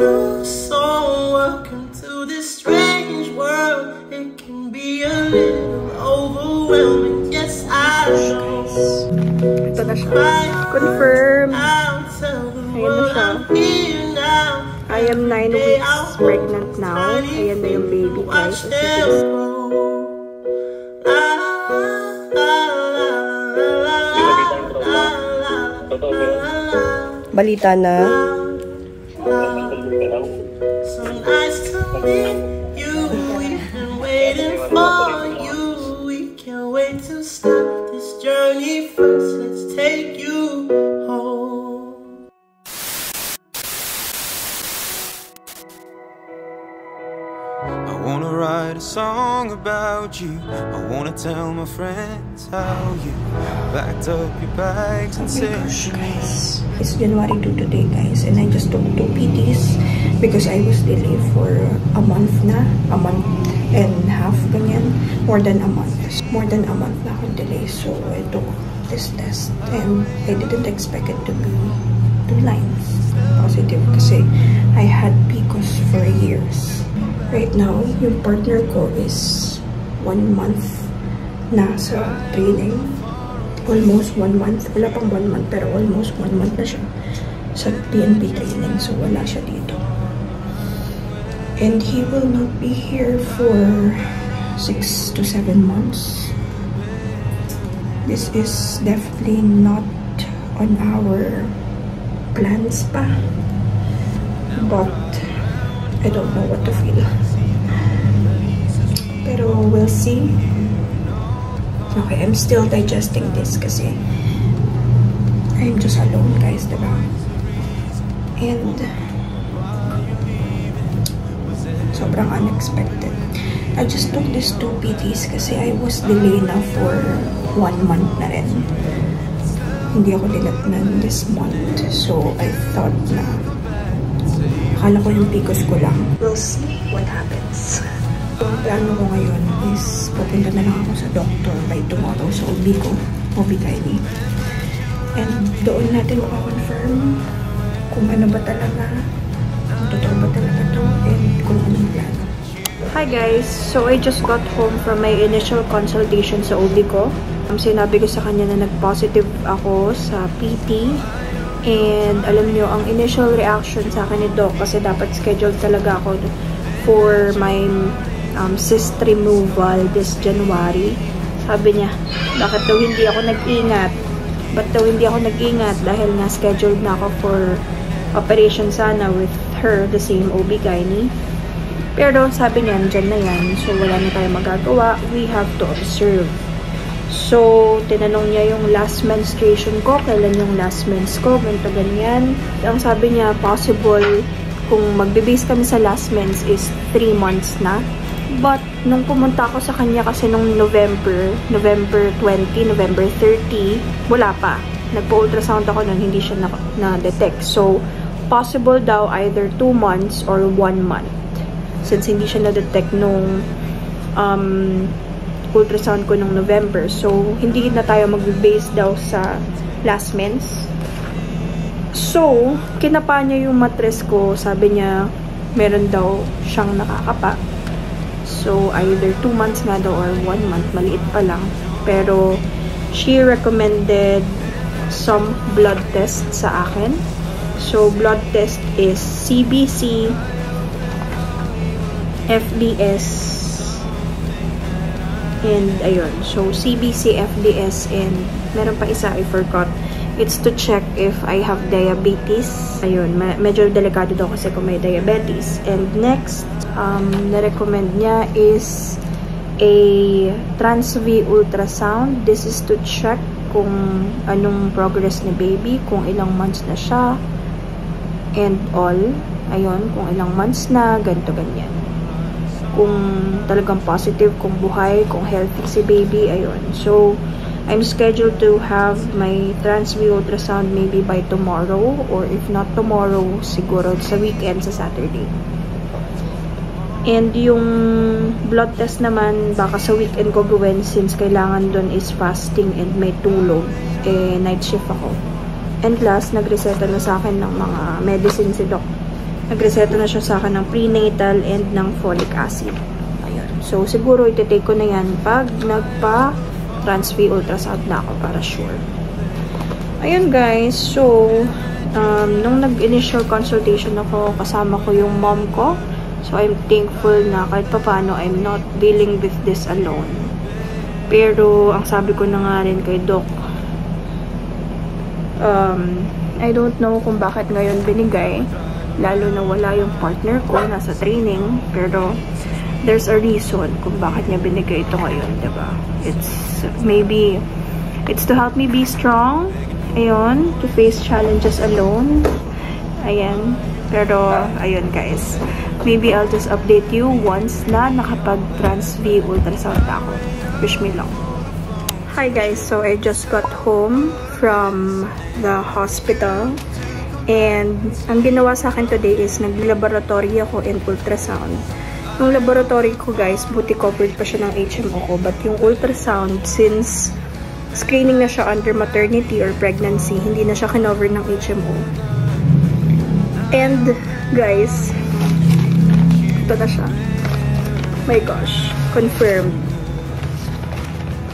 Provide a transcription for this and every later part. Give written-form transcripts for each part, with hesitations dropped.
new song. Welcome to this strange world. It can be a little overwhelming. Yes, I know. Ito na siya. Confirm. Ayan na siya. I am 9 weeks pregnant now. Ayan na yung baby, guys. Balita na. So nice to meet you. We've been waiting for you. We can't wait to start this journey. First, let's take you home. I wanna write a song about you. I wanna tell my friends how you backed up your bags and said, Guys, it's January 2 today, guys, and I just took 2 PTs because I was delayed for a month na, a month and a half, ganyan, more than a month na akong delay. So I took this test and I didn't expect it to be 2 lines positive kasi I had PCOS for years. Right now, yung partner ko is 1 month na sa training. Almost 1 month. Wala pang 1 month, pero almost 1 month na siya sa PNP training. So, wala siya dito. And he will not be here for 6 to 7 months. This is definitely not on our plans pa. But I don't know what to feel. Pero we'll see. Okay, I'm still digesting this kasi I'm just alone, guys, diba? And sobrang unexpected. I just took these 2 PTs kasi I was delayed na for 1 month na rin. Hindi ako dinatnan this month. So, I thought na akala ko yung PCOS ko lang. We'll see what happens. Ang plano ko ngayon is pupunta na lang ako sa doctor by tomorrow sa OB-GYN. And doon natin makakonfirm kung ano ba talaga, kung totoo ba talaga to, and kung anong plano. Hi guys! So I just got home from my initial consultation sa OB ko. Sinabi ko sa kanya na nag-positive ako sa PT. And alam nyo, ang initial reaction sa akin ni Doc, kasi dapat schedule talaga ako for my cyst removal this January. Sabi niya, bakit daw hindi ako nag-ingat? Ba't daw hindi ako nag-ingat? Dahil nga scheduled na ako for operation sana with her, the same OB-GYN. Pero sabi niya, dyan na yan. So wala na tayong magagawa. We have to observe. So, tinanong niya yung last menstruation ko, kailan yung last mens ko, ganito ganyan. Ang sabi niya, possible, kung magbe-base kami sa last mens is 3 months na. But, nung pumunta ako sa kanya kasi nung November 20, November 30, wala pa. Nagpo-ultrasound ako nun, hindi siya na-detect. So, possible daw either 2 months or 1 month. Since hindi siya na-detect nung ultrasound ko nung November. So, hindi na tayo mag-base daw sa last mens. So, kinapa niya yung mattress ko. Sabi niya, meron daw siyang nakakapa. So, either 2 months nga daw or 1 month. Maliit pa lang. Pero, she recommended some blood test sa akin. So, blood test is CBC, FDS, and ayun. So, CBC, FDS, and meron pa isa, I forgot. It's to check if I have diabetes. Ayun, medyo delikado daw kasi kung may diabetes. And next, na-recommend niya is a trans-V ultrasound. This is to check kung anong progress ni baby, kung ilang months na siya, and all. Ayun, kung ilang months na, ganito, ganyan. Kung talagang positive, kung buhay, kung healthy si baby, ayun. So, I'm scheduled to have my trans-V ultrasound maybe by tomorrow, or if not tomorrow, siguro sa weekend, sa Saturday. And yung blood test naman, baka sa weekend ko gawin since kailangan dun is fasting and may tulog. Night shift ako. And last, nagreseta na sa akin ng mga medicine si Doc. nagreseta na siya sa akin ng prenatal and ng folic acid. Ayun. So, siguro iti-take ko na yan pag nagpa-trans-V ultrasound na ako para sure. Ayun guys, so, nung nag-initial consultation ako, kasama ko yung mom ko. So, I'm thankful na kahit papaano, I'm not dealing with this alone. Pero, ang sabi ko na nga rin kay Doc, I don't know kung bakit ngayon binigay, lalo na wala yung partner ko, nasa training, pero there's a reason kung bakit niya binigay ito ngayon, diba? Maybe, it's to help me be strong, ayun, to face challenges alone, ayan, pero, ayun guys, maybe I'll just update you once na nakapag-trans-V ultrasound ako. Wish me luck. Hi guys, so I just got home from the hospital and ang ginawa sa akin today is nag-laboratory ako and ultrasound. Yung laboratory ko guys, buti covered pa siya ng HMO ko, but yung ultrasound, since screening na siya under maternity or pregnancy, hindi na siya kinover ng HMO. And guys, ito na siya. My gosh, confirmed.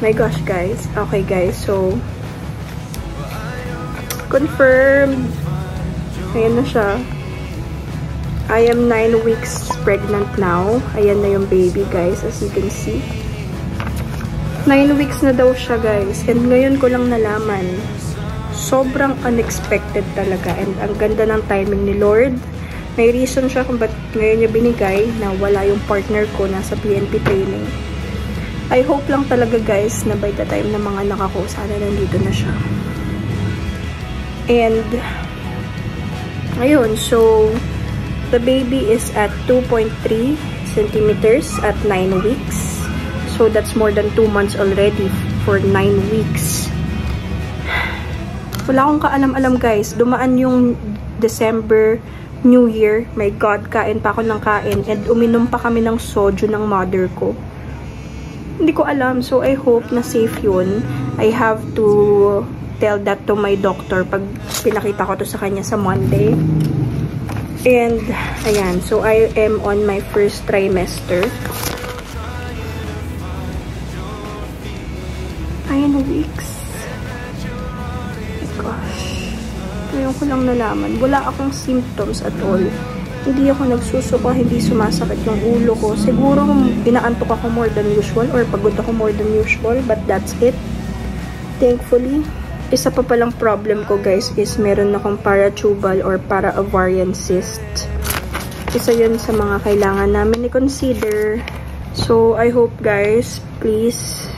My gosh, guys. Okay, guys. So, confirmed. Ayan na siya. I am 9 weeks pregnant now. Ayan na yung baby, guys. As you can see. 9 weeks na daw siya, guys. And ngayon ko lang nalaman. Sobrang unexpected talaga. And ang ganda ng timing ni Lord. May reason siya kung ba't ngayon niya binigay na wala yung partner ko nasa PNP training. I hope lang talaga guys na by the time na mga anak ako, sana nandito na siya. And, ayun, so, the baby is at 2.3 centimeters at 9 weeks. So, that's more than 2 months already for 9 weeks. Wala akong kaalam-alam guys. Dumaan yung December, New Year. My God, kain pa ako ng kain. And uminom pa kami ng soju ng mother ko. Hindi ko alam. So, I hope na safe yun. I have to tell that to my doctor pag pinakita ko to sa kanya sa Monday. And, ayan. So, I am on my first trimester. 9 weeks. Oh my gosh. Ngayon ko lang nalaman. Wala akong symptoms at all. Hindi ako nagsusuka, hindi sumasakit yung ulo ko. Siguro inaantok ako more than usual or pagod ako more than usual, but that's it. Thankfully, isa pa palang problem ko guys is meron akong paratubal or para-ovarian cyst. Isa yun sa mga kailangan namin i-consider. So, I hope guys, please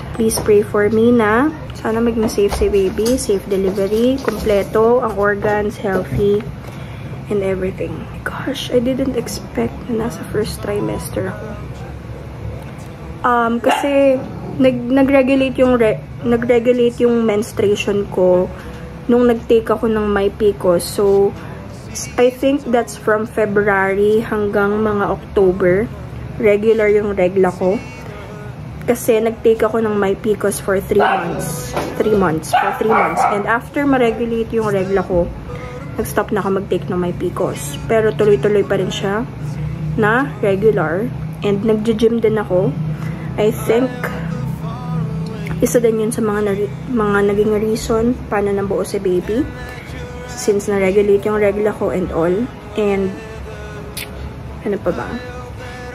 pray for me na sana maging safe si baby, safe delivery, kompleto, ang organs, healthy, and everything. Gosh, I didn't expect na nasa first trimester ako. Kasi nag-regulate yung menstruation ko nung nag-take ako ng MyPCOS. So, I think that's from February hanggang mga October. Regular yung regla ko. Kasi nag-take ako ng MyPCOS for 3 months. 3 months. And after ma-regulate yung regla ko, nag-stop na ako mag-take ng MyPCOS. Pero tuloy-tuloy pa rin siya na regular. And nag-gym din ako. I think, isa din yun sa mga naging reason paano nabuo si baby. Since na-regulate yung regla ko and all. And, ano pa ba?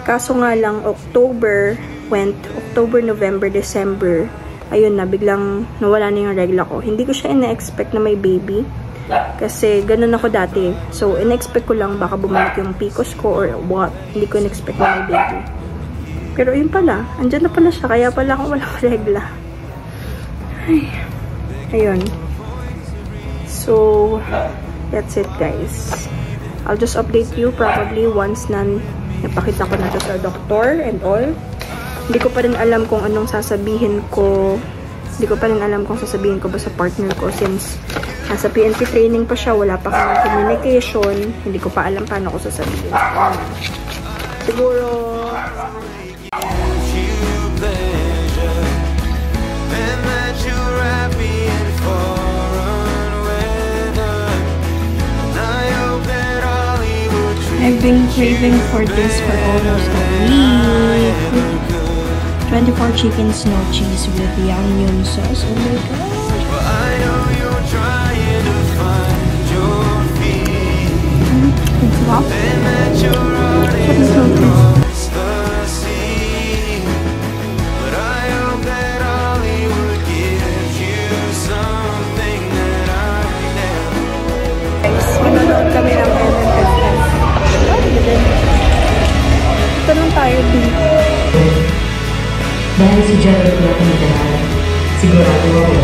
Kaso nga lang, October, November, December, ayun na, biglang nawala na yung regla ko. Hindi ko siya ina-expect na may baby. Kasi, ganun ako dati. So, in-expect ko lang baka bumalik yung PCOS ko or what. Hindi ko in-expect na may baby. Pero, yun pala. Andyan na pala siya. Kaya pala akong walang regla. Ay. Ayun. So, that's it, guys. I'll just update you probably once na napakita ko na to sa doctor and all. Hindi ko pa rin alam kung anong sasabihin ko. Hindi ko pa rin alam kung sasabihin ko ba sa partner ko since nasa PNP training pa siya, wala pa kami communication. Hindi ko pa alam paano ko sasabihin. Siguro, I've been craving for this for almost a week. 24 chicken snow cheese with yum sauce. Oh my gosh. I know you're trying to find your feet. It's rough. And that you're running across the sea. But I hope that Hollywood gives you something that I never. Guys, manonood kami ng MMFF. Ito lang tayo dito. Dahil si Jared na pinagdahan, sigurado ako.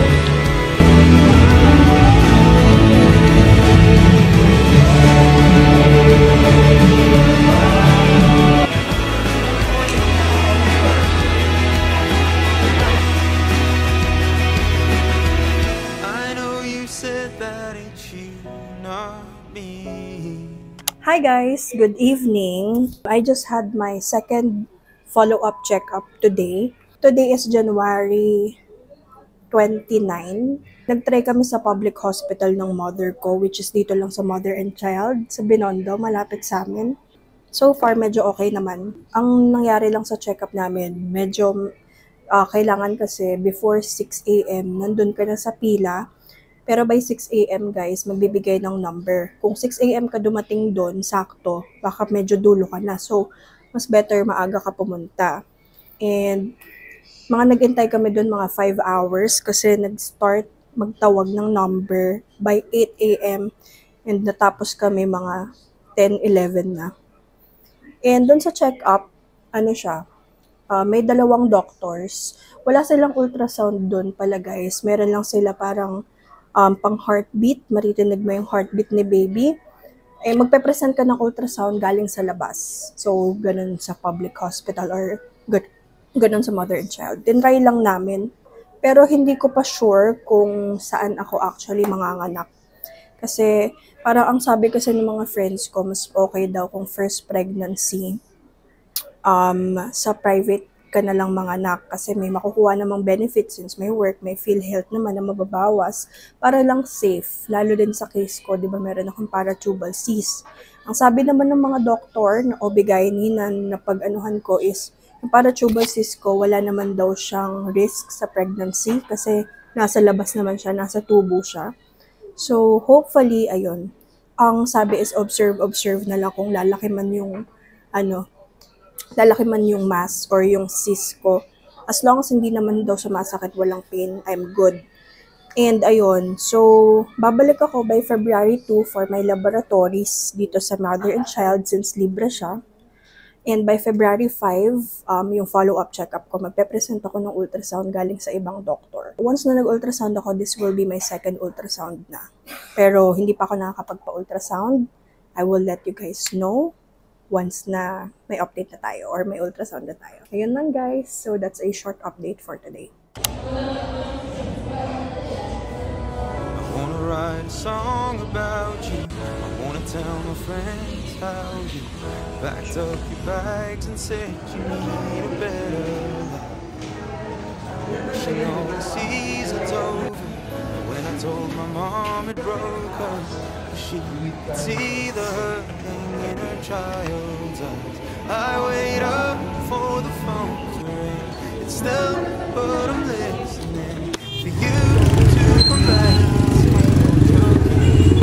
I know you said that it's you, not me. Hi guys, good evening. I just had my second follow-up checkup today. Today is January 29. Nag-try kami sa public hospital ng mother ko, which is dito lang sa Mother and Child, sa Binondo, malapit sa amin. So far, medyo okay naman. Ang nangyari lang sa checkup namin, medyo kailangan kasi before 6 a.m. nandun ka na sa pila. Pero by 6 a.m. guys, magbibigay ng number. Kung 6 a.m. ka dumating doon, sakto, baka medyo dulo ka na. So, mas better maaga ka pumunta. And mga nag-intay kami doon mga 5 hours kasi nag-start magtawag ng number by 8 a.m. and natapos kami mga 10-11 na. And doon sa check-up, ano siya, may dalawang doctors. Wala silang ultrasound doon pala guys. Meron lang sila parang pang heartbeat, maritinig mo yung heartbeat ni baby. Eh, magpe-present ka ng ultrasound galing sa labas. So, ganun sa public hospital or ganun sa Mother and Child. Tinry lang namin. Pero hindi ko pa sure kung saan ako actually manganganak. Kasi, parang ang sabi kasi ng mga friends ko, mas okay daw kung first pregnancy, sa private ka na lang manganak kasi may makukuha namang benefits since may work, may PhilHealth naman na mababawas para lang safe. Lalo din sa case ko, di ba meron akong paratubal cyst. Ang sabi naman ng mga doktor na OB-GYN na napag-anuhan ko is yung paratubal cyst ko, wala naman daw siyang risk sa pregnancy kasi nasa labas naman siya, nasa tubo siya. So, hopefully, ayun. Ang sabi is observe na lang kung lalaki man yung mass or yung cyst ko. As long as hindi naman daw sa masakit, walang pain, I'm good. And ayun, so babalik ako by February 2 for my laboratories dito sa Mother and Child since libre siya. And by February 5, yung follow-up check-up ko, magpe-present ako ng ultrasound galing sa ibang doctor. Once na nag-ultrasound ako, this will be my second ultrasound na. Pero hindi pa ako nakakapagpa-ultrasound. I will let you guys know once na may update na tayo or may ultrasound na tayo. Ayun lang guys. So that's a short update for today. I wanna write a song about you. I wanna tell my friends how you packed up your bags and said you need a better life. Wishing all the season's over. When I told my mom it broke her, she could see the hurting in her child's eyes. I wait up for the phone to ring. It's still, but I'm listening for you to come back and say you're okay.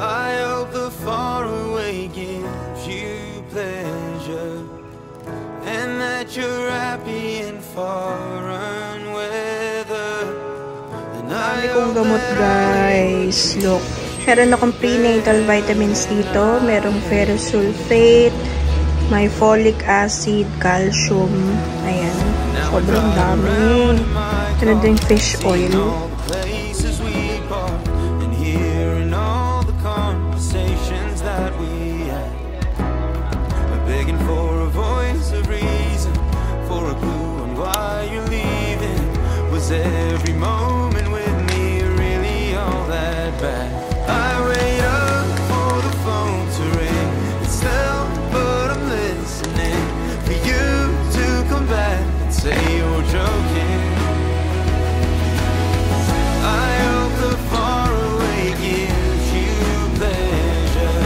I hope the far away gives you pleasure and that you're happy in foreign weather. Dami kong gamot guys. Look. Meron akong prenatal vitamins dito. Merong ferrous sulfate. May folic acid, calcium. Ayan. Sobrang dami. Meron din fish oil. Every moment with me really all that bad? I wait up for the phone to ring. It's still, but I'm listening for you to come back and say you're joking. I hope the far away gives you pleasure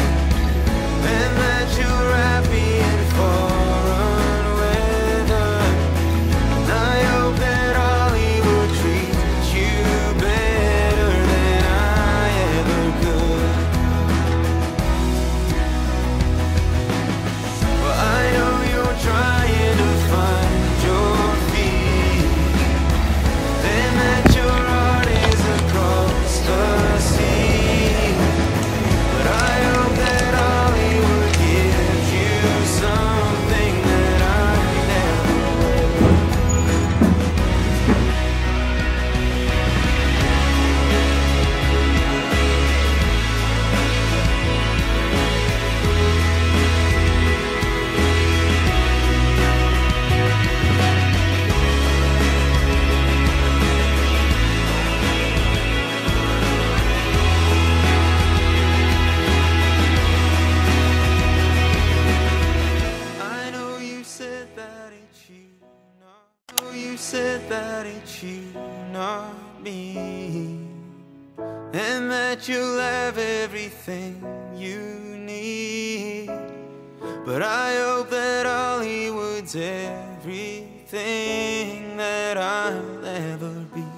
You said that it's you, not me, and that you'll have everything you need. But I hope that Hollywood's everything that I'll ever be.